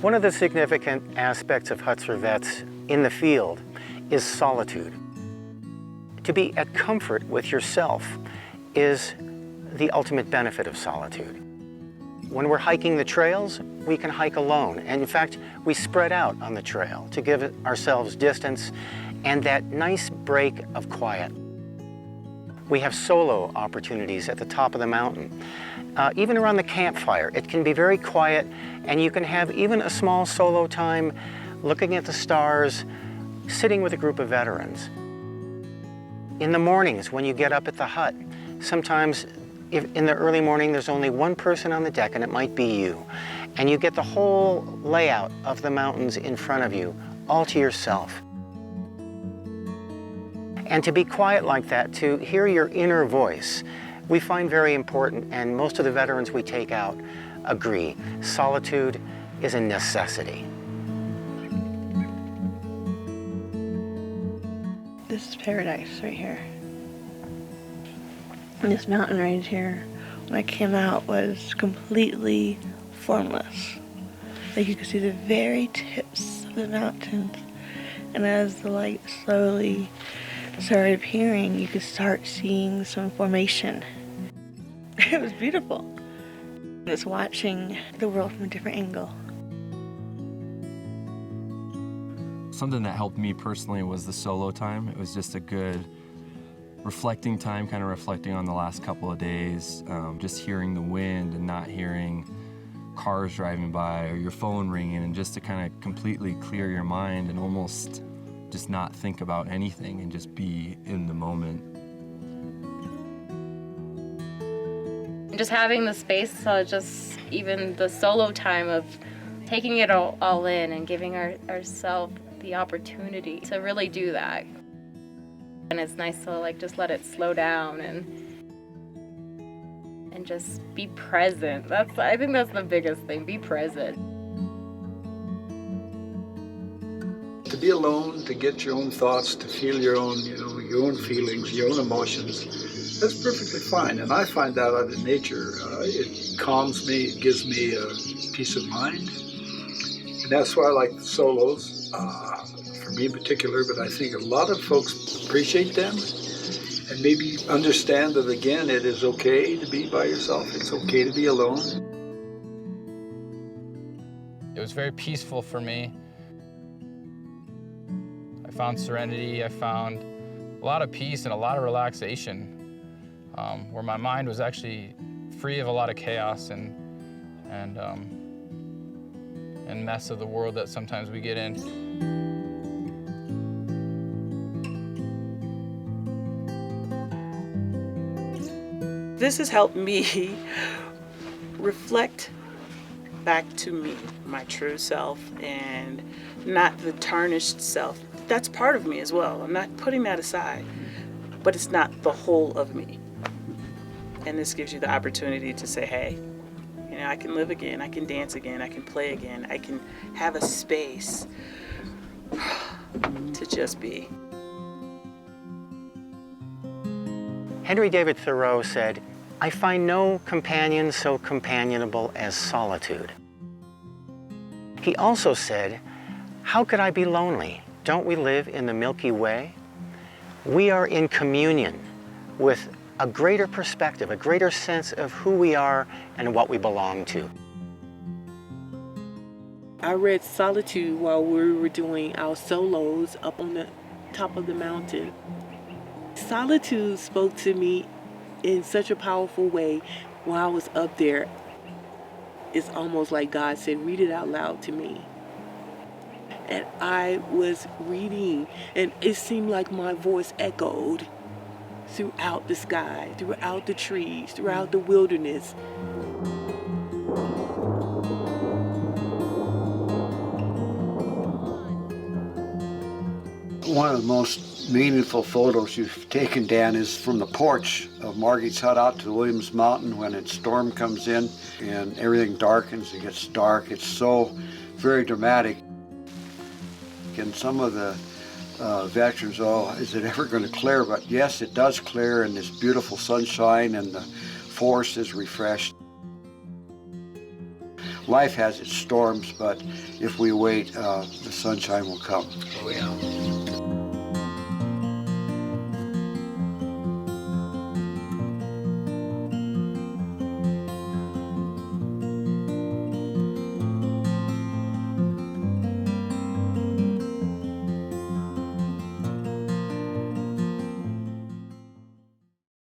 One of the significant aspects of huts for vets in the field is solitude. To be at comfort with yourself is the ultimate benefit of solitude. When we're hiking the trails, we can hike alone. And in fact, we spread out on the trail to give ourselves distance and that nice break of quiet. We have solo opportunities at the top of the mountain. Even around the campfire, it can be very quiet, and you can have even a small solo time looking at the stars, sitting with a group of veterans. In the mornings, when you get up at the hut, sometimes in the early morning, there's only one person on the deck, and it might be you. And you get the whole layout of the mountains in front of you, all to yourself. And to be quiet like that, to hear your inner voice, we find very important, and most of the veterans we take out agree. Solitude is a necessity. This is paradise right here. And this mountain right here, when I came out, was completely formless. Like you could see the very tips of the mountains. And as the light slowly started appearing, you could start seeing some formation. It was beautiful. Just watching the world from a different angle. Something that helped me personally was the solo time. It was just a good reflecting time, kind of reflecting on the last couple of days, just hearing the wind and not hearing cars driving by or your phone ringing, and just to kind of completely clear your mind and almost just not think about anything and just be in the moment. Just having the space, just even the solo time of taking it all in and giving ourselves the opportunity to really do that. And it's nice to like just let it slow down and just be present. I think that's the biggest thing, be present. To be alone, to get your own thoughts, to feel your own, your own feelings, your own emotions, that's perfectly fine. And I find that out in nature. It calms me, it gives me a peace of mind. And that's why I like the solos, for me in particular, but I think a lot of folks appreciate them and maybe understand that, again, it is okay to be by yourself. It's okay to be alone. It was very peaceful for me. I found serenity, I found a lot of peace and a lot of relaxation, where my mind was actually free of a lot of chaos and mess of the world that sometimes we get in. This has helped me reflect back to me, my true self, and not the tarnished self. That's part of me as well. I'm not putting that aside, but it's not the whole of me. And this gives you the opportunity to say, hey, I can live again, I can dance again, I can play again, I can have a space to just be. Henry David Thoreau said, "I find no companion so companionable as solitude." He also said, "How could I be lonely? Don't we live in the Milky Way?" We are in communion with a greater perspective, a greater sense of who we are and what we belong to. I read Solitude while we were doing our solos up on the top of the mountain. Solitude spoke to me in such a powerful way while I was up there. It's almost like God said, read it out loud to me. And I was reading, and it seemed like my voice echoed throughout the sky, throughout the trees, throughout the wilderness. One of the most meaningful photos you've taken, Dan, is from the porch of Margie's hut out to the Williams Mountain when a storm comes in and everything darkens, it gets dark. It's so very dramatic. And some of the veterans, is it ever going to clear? But yes, it does clear in this beautiful sunshine and the forest is refreshed. life has its storms, but if we wait, the sunshine will come. Oh, yeah.